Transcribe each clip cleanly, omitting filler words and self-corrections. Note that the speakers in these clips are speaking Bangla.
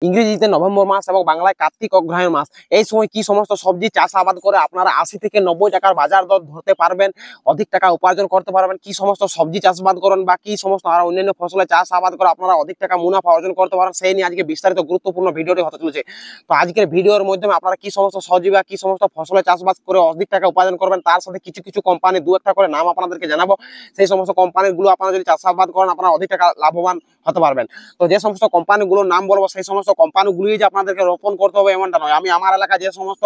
ইংরেজিতে নভেম্বর মাস এবং বাংলায় কার্তিক অগ্রহায়ণ মাস। এই সময় কি সমস্ত সবজি চাষাবাদ করে আপনারা ৮০ থেকে ৯০ টাকার বাজার দর ধরতে পারবেন, অধিক টাকা উপার্জন করতে পারবেন? কি সমস্ত সবজি চাষাবাদ করেন বা কি সমস্ত আর অন্যান্য ফসলে চাষাবাদ করে আপনারা অধিক টাকা মুনাফা অর্জন করতে পারেন, সেই নিয়ে আজকে বিস্তারিত গুরুত্বপূর্ণ ভিডিওটি হতে চলেছে। তো আজকের ভিডিওর মাধ্যমে আপনারা কি সমস্ত সবজি বা কি সমস্ত ফসলে চাষবাস করে অধিক টাকা উপার্জন করবেন, তার সাথে কিছু কিছু কোম্পানি দু একটা করে নাম আপনাদেরকে জানাবো। সেই সমস্ত কোম্পানিগুলো আপনারা যদি চাষাবাদ করেন আপনারা অধিক টাকা লাভবান হতে পারবেন। তো যে সমস্ত কোম্পানিগুলোর নাম বলবো সেই সমস্ত কোম্পানিগুলোই যে আপনাদেরকে রোপণ করতে হবে এমনটা নয়। আমি আমার এলাকায় যে সমস্ত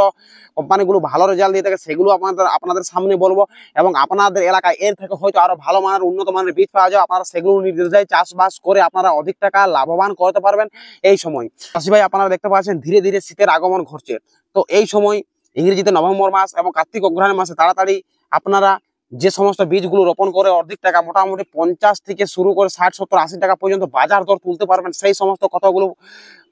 কোম্পানিগুলো ভালো রেজাল্ট দিয়ে থাকে সেগুলো আপনাদের সামনে বলবো, এবং আপনাদের এলাকায় এর থেকে হয়তো আরো ভালো মানের উন্নত মানের বীজ পাওয়া যায়, আপনারা সেগুলো নির্দ্বিধায় চাষবাস করে আপনারা অধিক টাকা লাভবান করতে পারবেন। এই সময় চাষি ভাই আপনারা দেখতে পাচ্ছেন ধীরে ধীরে শীতের আগমন ঘটছে। তো এই সময় ইংরেজিতে নভেম্বর মাস এবং কার্তিক অগ্রহায়ণ মাসে তাড়াতাড়ি আপনারা যে সমস্ত বীজগুলো রোপণ করে অর্ধেক টাকা মোটামুটি 50 থেকে শুরু করে 60, 70, 80 টাকা পর্যন্ত বাজার দর তুলতে পারবেন, সেই সমস্ত কথাগুলো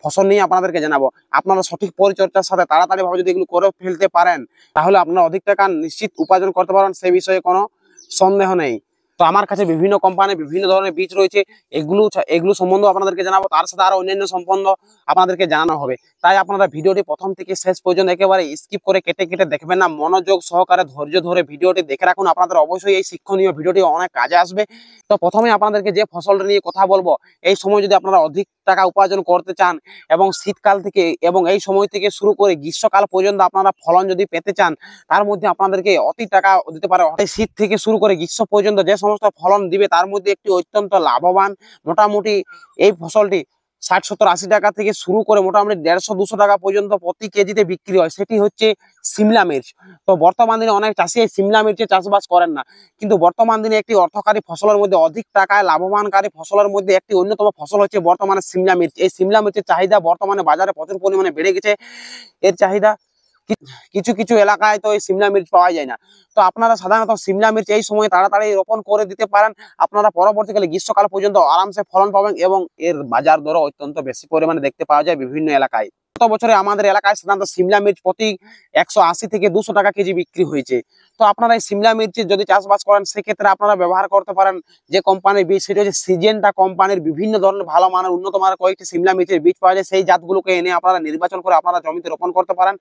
ফসল নিয়ে আপনাদেরকে জানাবো। আপনারা সঠিক পরিচর্যার সাথে তাড়াতাড়ি ভাবে যদি এগুলো করে ফেলতে পারেন তাহলে আপনারা অধিক টাকা নিশ্চিত উপার্জন করতে পারবেন, সেই বিষয়ে কোনো সন্দেহ নেই। তো আমার কাছে বিভিন্ন কোম্পানি বিভিন্ন ধরনের বীজ রয়েছে, এগুলো সম্বন্ধে আপনাদেরকে জানাবো, তার সাথে আরো অন্যান্য সম্বন্ধ আপনাদেরকে জানানো হবে। তাই আপনারা ভিডিওটি প্রথম থেকে শেষ পর্যন্ত একেবারে স্কিপ করে কেটে কেটে দেখবেন না, মনোযোগ সহকারে ধৈর্য ধরে ভিডিওটি দেখে রাখুন। আপনাদের অবশ্যই এই শিক্ষণীয় ভিডিওটি অনেক কাজে আসবে। তো প্রথমে আপনাদেরকে যে ফসলটা নিয়ে কথা বলবো, এই সময় যদি আপনারা অধিক টাকা উপার্জন করতে চান এবং শীতকাল থেকে এবং এই সময় থেকে শুরু করে গ্রীষ্মকাল পর্যন্ত আপনারা ফলন যদি পেতে চান, তার মধ্যে আপনাদেরকে অতি টাকা দিতে পারে। শীত থেকে শুরু করে গ্রীষ্ম পর্যন্ত যে সমস্ত ফলন দিবে তার মধ্যে একটি অত্যন্ত লাভবান, মোটামুটি এই ফসলটি 60, 70, 80 টাকা থেকে শুরু করে মোটামুটি 150, 200 টাকা পর্যন্ত প্রতি কেজিতে বিক্রি হয়, সেটি হচ্ছে সিমলা মির্চ। তো বর্তমান দিনে অনেক চাষি এই সিমলা মির্চের চাষবাস করেন না, কিন্তু বর্তমান দিনে একটি অর্থকারী ফসলের মধ্যে অধিক টাকায় লাভবানকারী ফসলের মধ্যে একটি অন্যতম ফসল হচ্ছে বর্তমানে সিমলা মির্চ। এই সিমলা মির্চের চাহিদা বর্তমানে বাজারে প্রচুর পরিমাণে বেড়ে গেছে। এর চাহিদা কিছু কিছু এলাকায় তো এই সিমলা মির্চ পাওয়া যায় না। তো আপনারা সাধারণত সিমলা মির্চ এই সময় তাড়াতাড়ি রোপণ করে দিতে পারেন, আপনারা পরবর্তীকালে গ্রীষ্মকাল পর্যন্ত আরামসে ফলন পাবেন এবং এর বাজার দরও অত্যন্ত বেশি পরিমাণে দেখতে পাওয়া যায় বিভিন্ন এলাকায়। গত বছরে আমাদের এলাকায় সাধারণত সিমলা মির্চ প্রতি 180 থেকে 200 টাকা কেজি বিক্রি হয়েছে। তো আপনারা এই সিমলা মির্চের যদি চাষবাস করেন সেক্ষেত্রে আপনারা ব্যবহার করতে পারেন যে কোম্পানির বীজ, সেটা হচ্ছে সিজেন্টা কোম্পানির বিভিন্ন ধরনের ভালো মানের উন্নত মানের কয়েকটি সিমলা মির্চের বীজ পাওয়া যায়। সেই জাতগুলোকে এনে আপনারা নির্বাচন করে আপনারা জমিতে রোপণ করতে পারেন,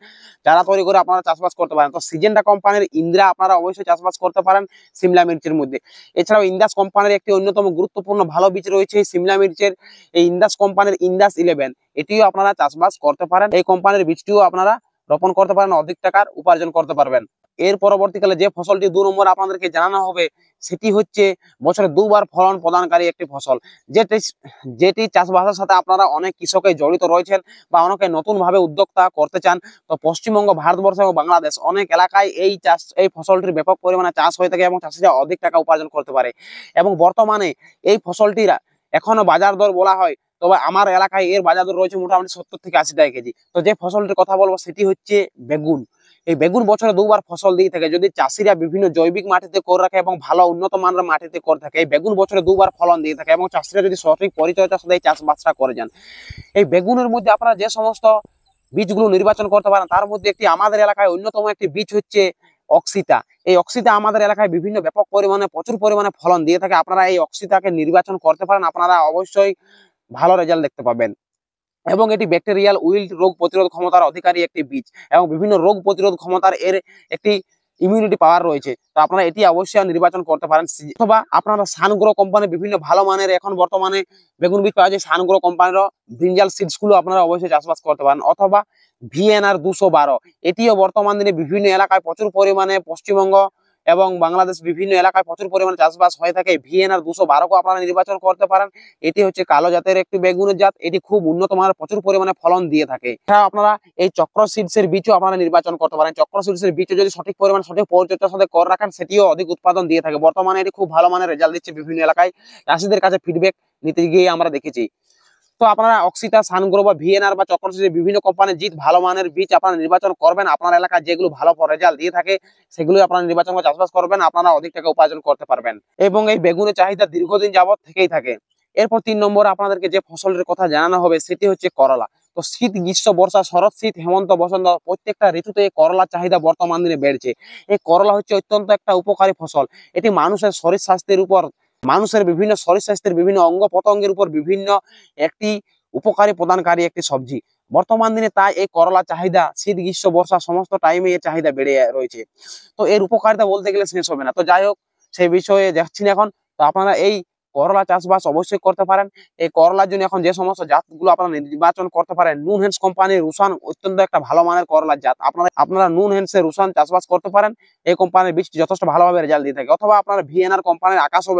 যারা তৈরি করে আপনারা চাষবাস করতে পারেন। তো সিজেন্টা কোম্পানির ইন্দ্রা আপনারা অবশ্যই চাষবাস করতে পারেন সিমলা মির্চের মধ্যে। এছাড়াও ইন্দাস কোম্পানির একটি অন্যতম গুরুত্বপূর্ণ ভালো বীজ রয়েছে সিমলা মির্চের, এই ইন্দাস কোম্পানির ইন্দাস 11, এটিও আপনারা চাষবাস করতে পারেন। এই কোম্পানির বীজটিও আপনারা রোপণ করতে পারেন, অধিক টাকার উপার্জন করতে পারবেন। এর পরবর্তীকালে যে ফসলটি 2 নম্বর আপনাদেরকে জানানো হবে সেটি হচ্ছে বছরে 2 বার ফলন প্রদানকারী একটি ফসল, যেটি চাষবাসের সাথে আপনারা অনেক কৃষকে জড়িত রয়েছেন বা অনেকে নতুন ভাবে উদ্যোক্তা করতে চান। তো পশ্চিমবঙ্গ, ভারতবর্ষ এবং বাংলাদেশ অনেক এলাকায় এই ফসলটির ব্যাপক পরিমাণে চাষ হয়ে থাকে এবং চাষিরা অধিক টাকা উপার্জন করতে পারে। এবং বর্তমানে এই ফসলটির এখনো বাজার দর বলা হয়, তবে আমার এলাকায় এর বাজার দর রয়েছে মোটামুটি 70 থেকে 80 টাকা কেজি। তো যে ফসলটির কথা বলবো সেটি হচ্ছে বেগুন। এই বেগুন বছরে 2 বার ফসল দিয়ে থাকে, যদি চাষিরা বিভিন্ন জৈবিক মাটিতে করে রাখে এবং ভালো উন্নত মানের মাটিতে করে থাকে, এই বেগুন বছরে 2 বার ফলন দিয়ে থাকে এবং চাষিরা যদি সঠিক পরিচর্যার সাথে এই চাষবাসটা করে যান। এই বেগুনের মধ্যে আপনারা যে সমস্ত বীজগুলো নির্বাচন করতে পারেন তার মধ্যে একটি আমাদের এলাকায় অন্যতম একটি বীজ হচ্ছে অক্সিতা। এই অক্সিতা আমাদের এলাকায় বিভিন্ন ব্যাপক পরিমাণে প্রচুর পরিমাণে ফলন দিয়ে থাকে, আপনারা এই অক্সিতাকে নির্বাচন করতে পারেন, আপনারা অবশ্যই ভালো রেজাল্ট দেখতে পাবেন। এবং এটি ব্যাকটেরিয়াল উইল্ট রোগ প্রতিরোধ ক্ষমতার অধিকারী একটি বীজ এবং বিভিন্ন রোগ প্রতিরোধ ক্ষমতার এর একটি ইমিউনিটি পাওয়ার রয়েছে। তো আপনারা এটি অবশ্যই নির্বাচন করতে পারেন। অথবা আপনারা সানগ্রো কোম্পানির বিভিন্ন ভালো মানের এখন বর্তমানে বেগুন বীজ পাওয়া যায়, সানগ্রো কোম্পানির ব্রিঞ্জাল সিডস গুলো আপনারা অবশ্যই চাষবাস করতে পারেন। অথবা ভিএনআর 212, এটিও বর্তমান দিনে বিভিন্ন এলাকায় প্রচুর পরিমাণে পশ্চিমবঙ্গ এবং বাংলাদেশ বিভিন্ন এলাকায় প্রচুর পরিমাণে চাষবাস হয়ে থাকে। ভিএনআর 212 আপনারা নির্বাচন করতে পারেন। এটি হচ্ছে কালো জাতের একটি বেগুনের জাত, এটি খুব উন্নত মানের প্রচুর পরিমাণে ফলন দিয়ে থাকে। এছাড়া আপনারা এই চক্র সিডসের বীজও আপনারা নির্বাচন করতে পারেন। চক্র সিডসের বীজও যদি সঠিক পরিমাণ সঠিক পরিচর্যার সাথে করে রাখেন সেটিও অধিক উৎপাদন দিয়ে থাকে। বর্তমানে এটি খুব ভালো মানের রেজাল্ট দিচ্ছে বিভিন্ন এলাকায়, চাষিদের কাছে ফিডব্যাক নিতে গিয়ে আমরা দেখেছি। তো আপনারা অক্সিতা, সানগ্রো বা ভিএনআর বা চক্র সিডসের বিভিন্ন কোম্পানির ভালো মানের বীজ আপনারা নির্বাচন করবেন। আপনার এলাকায় যেগুলো ভালো রেজাল্ট দিয়ে থাকে সেগুলো আপনারা নির্বাচন করে চাষবাস করবেন, আপনারা অধিক টাকা উপার্জন করতে পারবেন। এবং এই বেগুনের চাহিদা দীর্ঘদিন যাবত থেকেই থাকে। এরপর 3 নম্বর আপনাদেরকে যে ফসলের কথা জানানো হবে সেটি হচ্ছে করলা। তো শীত, গ্রীষ্ম, বর্ষা, শরৎ, শীত, হেমন্ত, বসন্ত প্রত্যেকটা ঋতুতে এই করলার চাহিদা বর্তমান দিনে বেড়েছে। এই করলা হচ্ছে অত্যন্ত একটা উপকারী ফসল। এটি মানুষের শরীর স্বাস্থ্যের উপর, মানুষের বিভিন্ন শরীর স্বাস্থ্যের বিভিন্ন অঙ্গ প্রত্যঙ্গের উপর বিভিন্ন একটি উপকারী প্রদানকারী একটি সবজি। বর্তমান দিনে তাই এই করলা চাহিদা শীত গ্রীষ্ম বর্ষা সমস্ত টাইমে এর চাহিদা বেড়ে রয়েছে। তো এর উপকারিতা বলতে গেলে শেষ হবে না। তো যাই হোক, সেই বিষয়ে যাচ্ছি না এখন। তো আপনারা এই করলা চাষবাস অবশ্যই করতে পারেন। এই করলার জন্য এখন যে সমস্ত জাতগুলো আপনারা নির্বাচন করতে পারেন, নুনহেন্স কোম্পানির রুসান অত্যন্ত একটা ভালো মানের করলার জাত। আপনারা নুনহেন্সের রুসান চাষবাস করতে পারেন। এই কোম্পানির বীজটি যথেষ্ট ভালোভাবে রেজাল্ট দিয়ে থাকে। অথবা আপনারা ভিএনআর কোম্পানির আকাশও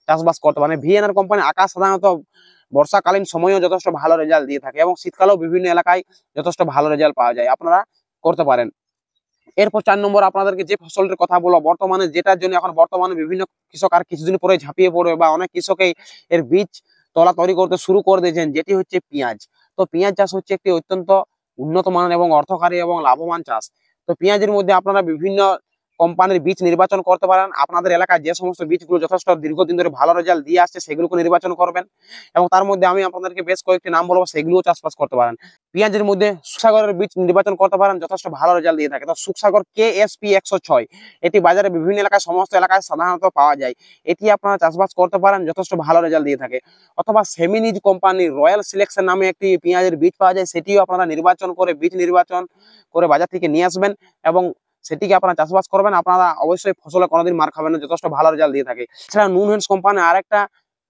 চাষবাস করতে পারেন। ভিএনআর কোম্পানির আকাশ সাধারণত বর্ষাকালীন সময়েও যথেষ্ট ভালো রেজাল্ট দিয়ে থাকে এবং শীতকালেও বিভিন্ন এলাকায় যথেষ্ট ভালো রেজাল্ট পাওয়া যায়, আপনারা করতে পারেন। এরপর 4 নম্বর আপনাদেরকে যে ফসলটির কথা বলবো, বর্তমানে যেটার জন্য এখন বর্তমানে বিভিন্ন কৃষক আর কিছুদিন পরে ঝাঁপিয়ে পড়বে বা অনেক কৃষকই এর বীজ তলা তৈরি করতে শুরু করে দিয়েছেন, যেটি হচ্ছে পেঁয়াজ। তো পেঁয়াজ চাষ হচ্ছে একটি অত্যন্ত উন্নত মানের এবং অর্থকারী এবং লাভবান চাষ। তো পেঁয়াজের মধ্যে আপনারা বিভিন্ন কোম্পানির বীজ নির্বাচন করতে পারেন। আপনাদের এলাকায় যে সমস্ত বীজগুলো যথেষ্ট দীর্ঘদিন ধরে ভালো রেজাল্ট দিয়ে আসছে সেগুলোকে নির্বাচন করবেন এবং তার মধ্যে আমি আপনাদেরকে বেশ কয়েকটি নাম বলবো, সেগুলোও চাষবাস করতে পারেন। পেঁয়াজের মধ্যে সুখসাগরের বীজ নির্বাচন করতে পারেন, যথেষ্ট ভালো রেজাল্ট দিয়ে থাকে। তো সুখসাগর KSP 106 এটি বাজারে বিভিন্ন এলাকায় সমস্ত এলাকায় সাধারণত পাওয়া যায়। এটি আপনারা চাষবাস করতে পারেন, যথেষ্ট ভালো রেজাল্ট দিয়ে থাকে। অথবা সেমিনিজ কোম্পানির রয়্যাল সিলেকশন নামে একটি পেঁয়াজের বীজ পাওয়া যায়, সেটিও আপনারা বীজ নির্বাচন করে বাজার থেকে নিয়ে আসবেন এবং সেটিকে আপনারা চাষবাস করবেন। আপনারা অবশ্যই ফসলে কোনোদিন মার খাবেন না, যথেষ্ট ভালো রেজাল্ট দিয়ে থাকে। এছাড়া নুনহেন্স কোম্পানির আরেকটা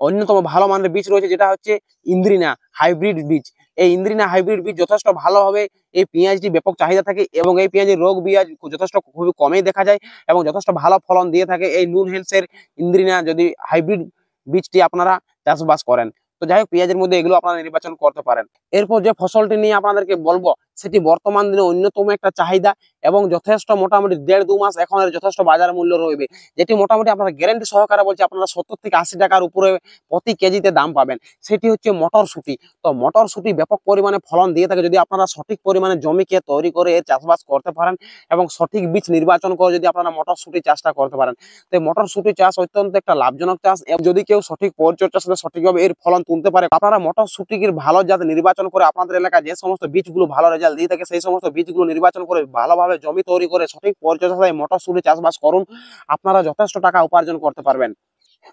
অন্যতম ভালো মানের বীজ রয়েছে, যেটা হচ্ছে ইন্দ্রিনা হাইব্রিড বীজ। এই ইন্দ্রিনা হাইব্রিড বীজ যথেষ্ট ভালোভাবে এই পেঁয়াজটি ব্যাপক চাহিদা থাকে এবং এই পেঁয়াজের রোগ বিয়াজ যথেষ্ট খুবই কমেই দেখা যায় এবং যথেষ্ট ভালো ফলন দিয়ে থাকে এই নুনহেন্সের ইন্দ্রিনা যদি হাইব্রিড বীজটি আপনারা চাষবাস করেন। তো যাই হোক, পেঁয়াজের মধ্যে এগুলো আপনারা নির্বাচন করতে পারেন। এরপর যে ফসলটি নিয়ে আপনাদেরকে বলবো, সেটি বর্তমান দিনে অন্যতম একটা চাহিদা এবং যথেষ্ট মোটামুটি 1.5-2 মাস এখন এর যথেষ্ট বাজার মূল্য রয়েছে, যেটি মোটামুটি আপনারা গ্যারান্টি সহকারে বলছি আপনারা 70 থেকে 80 টাকার উপরে প্রতি কেজিতে দাম পাবেন। সেটি হচ্ছে মটরশুঁটি। তো মটরশুঁটি ব্যাপক পরিমাণে ফলন দিয়ে থাকে যদি আপনারা সঠিক পরিমাণে জমিকে তৈরি করে এর চাষবাস করতে পারেন এবং সঠিক বীজ নির্বাচন করে যদি আপনারা মটরশুঁটি চাষটা করতে পারেন। তো মটরশুঁটি চাষ অত্যন্ত একটা লাভজনক চাষ এবং যদি কেউ সঠিক পরিচর্যার সাথে সঠিকভাবে এর ফলন তুলতে পারে, আপনারা মটরশুঁটির ভালো জাত নির্বাচন করে আপনাদের এলাকায় যে সমস্ত বীজগুলো ভালো রেজাল্ট দিয়ে থাকে সেই সমস্ত বীজগুলো নির্বাচন করে ভালোভাবে জমি তৈরি করে সঠিক পরিচর্যার সাথে মটরশুঁটি চাষবাস করুন, আপনারা যথেষ্ট টাকা উপার্জন করতে পারবেন।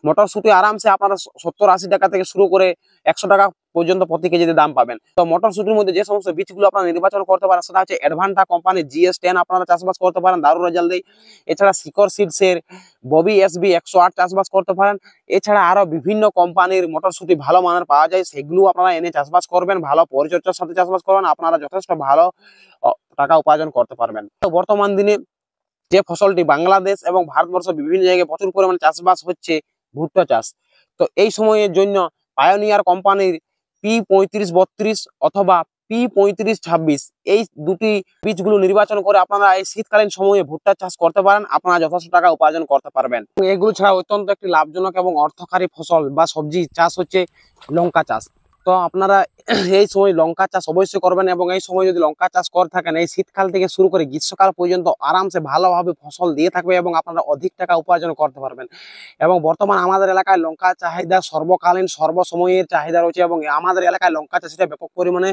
মটরশুঁটি আরামসে আপনারা 70-80 টাকা থেকে শুরু করে 100 টাকা পর্যন্ত প্রতি কেজিতে দাম পাবেন। তো মটরশুঁটির মধ্যে যে সমস্ত বীজগুলো আপনারা নির্বাচন করতে পারেন সেটা হচ্ছে অ্যাডভান্টা কোম্পানির GS10 আপনারা চাষবাস করতে পারেন, দারুণ রেজাল্ট দেয়। এছাড়া শিকর সিডসের ববি SB 108 চাষবাস করতে পারেন। এছাড়া আরো বিভিন্ন কোম্পানির মটরশুঁটি ভালো মানের পাওয়া যায়, সেগুলো আপনারা এনে চাষবাস করবেন, ভালো পরিচর্যার সাথে চাষবাস করবেন, আপনারা যথেষ্ট ভালো টাকা উপার্জন করতে পারবেন। তো বর্তমান দিনে যে ফসলটি বাংলাদেশ এবং ভারতবর্ষ বিভিন্ন জায়গায় প্রচুর পরিমাণে চাষবাস হচ্ছে, ভুট্টা চাষ। তো এই সময়ের জন্য পায়োনিয়ার কোম্পানির P3532 অথবা P3526 এই দুটি বীজগুলো নির্বাচন করে আপনারা এই শীতকালীন সময়ে ভুট্টা চাষ করতে পারেন, আপনারা যথেষ্ট টাকা উপার্জন করতে পারবেন। এগুলো ছাড়া অত্যন্ত একটি লাভজনক এবং অর্থকারী ফসল বা সবজি চাষ হচ্ছে লঙ্কা চাষ। তো আপনারা এই সময় লঙ্কা চাষ অবশ্যই করবেন এবং এই সময় যদি লঙ্কা চাষ করে থাকেন, এই শীতকাল থেকে শুরু করে গ্রীষ্মকাল পর্যন্ত আরামসে ভালোভাবে ফসল দিয়ে থাকবে এবং আপনারা অধিক টাকা উপার্জন করতে পারবেন। এবং বর্তমান আমাদের এলাকায় লঙ্কা চাহিদা সর্বকালীন সর্বসময়ের চাহিদা রয়েছে এবং আমাদের এলাকায় লঙ্কা চাষিরা ব্যাপক পরিমাণে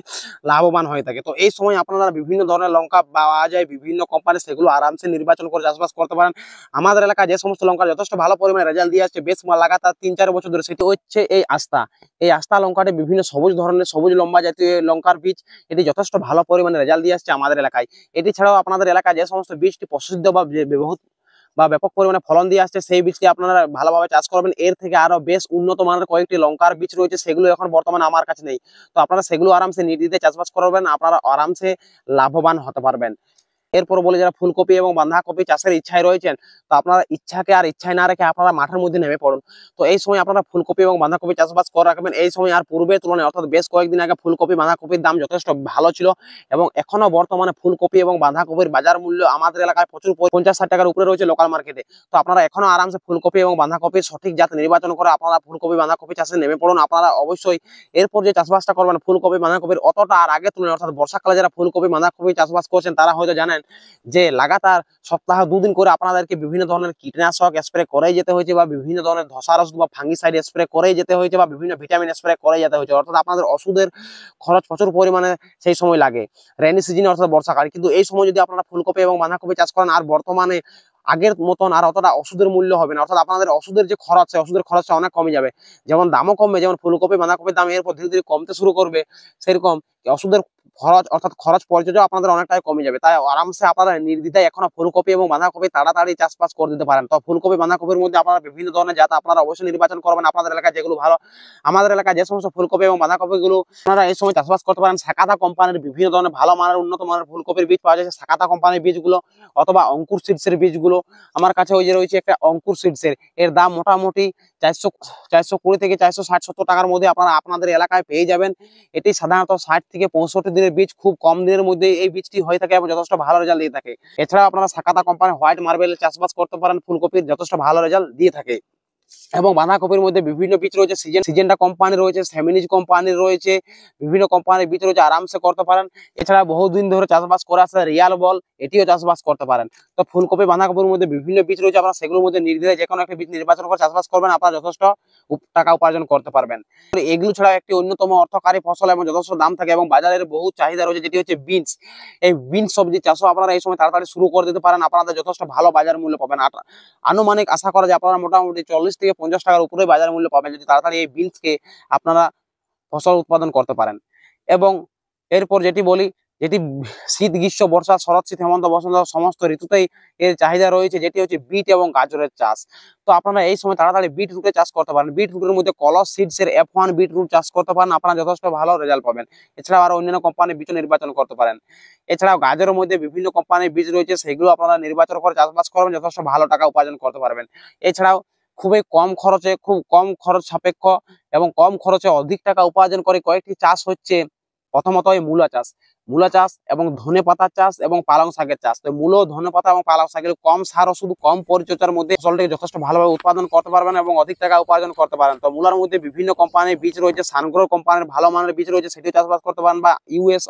লাভবান হয়ে থাকে। তো এই সময় আপনারা বিভিন্ন ধরনের লঙ্কা পাওয়া যায় বিভিন্ন কোম্পানি, সেগুলো আরামসে নির্বাচন করে চাষবাস করতে পারেন। আমাদের এলাকায় যে সমস্ত লঙ্কা যথেষ্ট ভালো পরিমাণে রেজাল্ট দিয়ে আসছে বেশ লাগাতার 3-4 বছর ধরে, সেটি হচ্ছে এই আস্থা। এই আস্থা লঙ্কাটি বিভিন্ন সবুজ ধরনের সবুজ লম্বা জাতীয় লঙ্কার বীজ, এটি যথেষ্ট ভালো পরিমাণে রেজাল্ট দিয়ে আসছে আমাদের এলাকায়। এটি ছাড়াও আপনাদের এলাকায় যে সমস্ত বীজটি প্রসিদ্ধ বা বহুত বা ব্যাপক পরিমাণে ফলন দিয়ে আসছে সেই বীজটি আপনারা ভালোভাবে চাষ করবেন। এর থেকে আরো বেশ উন্নত মানের কয়েকটি লঙ্কার বীজ রয়েছে, সেগুলো এখন বর্তমানে আমার কাছে নেই। তো আপনারা সেগুলো আরামসে নির্দ্বিধায় চাষবাস করবেন, আপনারা আরামসে লাভবান হতে পারবেন। এরপর বলে যারা ফুলকপি এবং বাঁধাকপি চাষের ইচ্ছায় রয়েছেন, তো আপনারা ইচ্ছাকে আর ইচ্ছায় না রেখে আপনারা মাঠের মধ্যে নেমে পড়ুন। তো এই সময় আপনারা ফুলকপি এবং বাঁধাকপি চাষবাস করে রাখবেন। এই সময় আর পূর্বের তুলনায় অর্থাৎ বেশ কয়েকদিন আগে ফুলকপি বাঁধাকপির দাম যথেষ্ট ভালো ছিল এবং এখনো বর্তমানে ফুলকপি এবং বাঁধাকপির বাজার মূল্য আমাদের এলাকায় প্রচুর 50-60 টাকার উপরে রয়েছে লোকাল মার্কেটে। তো আপনারা এখনো আরামসে ফুলকপি এবং বাঁধাকপির সঠিক জাত নির্বাচন করে আপনারা ফুলকপি বাঁধাকপি চাষে নেমে পড়ুন। আপনারা অবশ্যই এরপর যে চাষবাসটা করবেন ফুলকপি বাঁধাকপির অতটা আর আগে তুলনায়, অর্থাৎ বর্ষাকালে যারা ফুলকপি বাঁধাকপি চাষবাস করছেন তারা হয়তো জানেন যে লাগাতার সপ্তাহে 2 দিন করে আপনাদেরকে বিভিন্ন ধরনের কীটনাশক স্প্রে করেই যেতে হয়েছে বা বিভিন্ন ধরনের ধসার ওষুধ বা ফাঙ্গিসাইড স্প্রে করেই যেতে হয়েছে বা বিভিন্ন ভিটামিন স্প্রে করেই যেতে হয়েছে, অর্থাৎ আপনাদের ওষুধের খরচ প্রচুর পরিমাণে সেই সময় লাগে রেনি সিজনে অর্থাৎ বর্ষাকাল। কিন্তু এই সময় যদি আপনারা ফুলকপি এবং বাঁধাকপি চাষ করেন আর বর্তমানে আগের মতন আর অতটা ওষুধের মূল্য হবে না, অর্থাৎ আপনাদের ওষুধের যে খরচ, ওষুধের খরচটা অনেক কমে যাবে। যেমন দামও কমবে, যেমন ফুলকপি বাঁধাকপির দাম এরপর ধীরে ধীরে কমতে শুরু করবে, সেরকম ওষুধের খরচ অর্থাৎ খরচ পর্যটও আপনাদের অনেকটাই কমে যাবে। তাই আরামসে আপনারা নির্দ্বিধায় এখনো ফুলকপি এবং বাঁধাকপি তাড়াতাড়ি চাষবাস করে দিতে পারেন। তো ফুলকপি বাঁধাকপির মধ্যে আপনারা বিভিন্ন ধরনের জাত আপনারা অবশ্যই নির্বাচন করবেন আপনাদের এলাকায় যেগুলো ভালো। আমাদের এলাকায় যে সমস্ত ফুলকপি এবং বাঁধাকপি গুলো আপনারা এই সময় চাষবাস করতে পারেন, সাকাতা কোম্পানির বিভিন্ন ধরনের ভালো মানের উন্নত মানের ফুলকপির বীজ পাওয়া যাচ্ছে, সাকাতা কোম্পানির বীজগুলো অথবা অঙ্কুর সিডসের বীজগুলো। আমার কাছে ওই যে রয়েছে একটা অঙ্কুর সিডসের, এর দাম মোটামুটি 420 থেকে 460-70 টাকার মধ্যে আপনারা আপনাদের এলাকায় পেয়ে যাবেন। এটি সাধারণত 60 থেকে 65 দিনের বীজ, খুব কম দিনের মধ্যে এই বীজটি হয়ে থাকে এবং যথেষ্ট ভালো রেজাল্ট দিয়ে থাকে। এছাড়াও আপনারা সাকাতা কোম্পানির হোয়াইট মার্বেলের চাষবাস করতে পারেন, ফুলকপির যথেষ্ট ভালো রেজাল্ট দিয়ে থাকে। এবং বাঁধাকপির মধ্যে বিভিন্ন বীজ রয়েছে, সিজেন্টা কোম্পানি রয়েছে, সেমিনিজ কোম্পানির রয়েছে, বিভিন্ন কোম্পানির বীজ রয়েছে, আরামসে করতে পারেন। এছাড়া বহুদিন ধরে চাষবাস করে আসছে রিয়াল বল, এটিও চাষবাস করতে পারেন। তো ফুলকপি বাঁধাকপির মধ্যে বিভিন্ন বীজ রয়েছে, আপনারা সেগুলোর মধ্যে নির্দ্বিধায় যে কোনো একটা বীজ নির্বাচন করে চাষবাস করবেন, আপনারা যথেষ্ট টাকা উপার্জন করতে পারবেন। এগুলো ছাড়াও একটি অন্যতম অর্থকারী ফসল এবং যথেষ্ট দাম থাকে এবং বাজারের বহু চাহিদা রয়েছে, যেটি হচ্ছে বিনস। এই বিনস সবজি চাষও আপনারা এই সময় তাড়াতাড়ি শুরু করে দিতে পারেন, আপনাদের যথেষ্ট ভালো বাজার মূল্য পাবেন। আনুমানিক আশা করা যায় আপনারা মোটামুটি 40 থেকে 50 টাকার উপরে বাজার মূল্য পাবেন যদি তাড়াতাড়ি এই বিনসকে আপনারা ফসল উৎপাদন করতে পারেন। এবং এরপর যেটি বলি, যেটি শীত গ্রীষ্ম বর্ষা শরৎ শীত হেমন্ত বসন্ত সমস্ত ঋতুতেই এর চাহিদা রয়েছে, যেটি হচ্ছে বিট এবং গাজরের চাষ। তো আপনারা এই সময় তাড়াতাড়ি বিট রুটে চাষ করতে পারেন। বিট রুটের মধ্যে কলস সিডসের F1 বিট রুট চাষ করতে পারেন, আপনারা যথেষ্ট ভালো রেজাল্ট পাবেন। এছাড়াও আরো অন্যান্য কোম্পানির বীজ নির্বাচন করতে পারেন। এছাড়াও গাজরের মধ্যে বিভিন্ন কোম্পানির বীজ রয়েছে, সেগুলো আপনারা নির্বাচন করে চাষবাস করবেন, যথেষ্ট ভালো টাকা উপার্জন করতে পারবেন। এছাড়াও খুবই কম খরচে, খুব কম খরচ সাপেক্ষ এবং কম খরচে অধিক টাকা উপার্জন করে কয়েকটি চাষ হচ্ছে, প্রথমত এই মূলা চাষ এবং ধনে পাতার চাষ এবং পালং শাকের চাষ। তো মূলো, ধনে পাতা এবং পালং শাকের কম সার ও শুধু কম পরিচর্যার মধ্যে ফসলটিকে যথেষ্ট ভালোভাবে উৎপাদন করতে পারবেন এবং অধিক টাকা উপার্জন করতে পারেন। তো মূলার মধ্যে বিভিন্ন কোম্পানির বীজ রয়েছে, সানগ্রো কোম্পানির ভালো মানের বীজ রয়েছে, সেটিও চাষবাস করতে পারেন, বা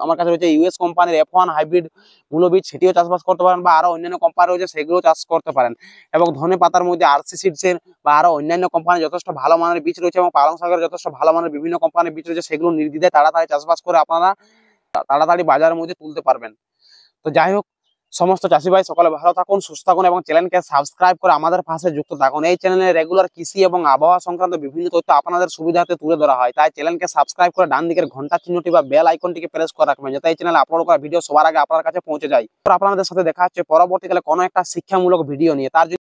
আমার কাছে রয়েছে ইউএস কোম্পানির F1 হাইব্রিড মূল বীজ, সেটিও চাষবাস করতে পারেন, বা আরো অন্যান্য কোম্পানি রয়েছে সেগুলো চাষ করতে পারেন। এবং ধনে পাতার মধ্যে আরসি সিডসের বা আরো অন্যান্য কোম্পানির যথেষ্ট ভালো মানের বীজ রয়েছে এবং পালং শাকের যথেষ্ট ভালো মানের বিভিন্ন কোম্পানির বীজ রয়েছে, সেগুলো নির্দ্বিধায় তাড়াতাড়ি চাষবাস করে আপনারা তাড়াতাড়ি বাজারের মধ্যে তুলতে পারবেন। তো যাই হোক, সমস্ত চাষি ভাই সকলে ভালো থাকুন, সুস্থ থাকুন এবং চ্যানেলকে সাবস্ক্রাইব করে আমাদের পাশে যুক্ত থাকুন। এই চ্যানেলে রেগুলার কৃষি এবং আবহাওয়া সংক্রান্ত বিভিন্ন তথ্য আপনাদের সুবিধাতে তুলে ধরা হয়, তাই চ্যানেলকে সাবস্ক্রাইব করে ডান দিকের ঘন্টা চিহ্নটি বা বেল আইকনটিকে প্রেস করে রাখবেন, যাতে এই চ্যানেলে আপলোড করা ভিডিও সবার আগে আপনার কাছে পৌঁছে যায়। আপনাদের সাথে দেখা হচ্ছে পরবর্তীকালে কোনো একটা শিক্ষামূলক ভিডিও নিয়ে। তার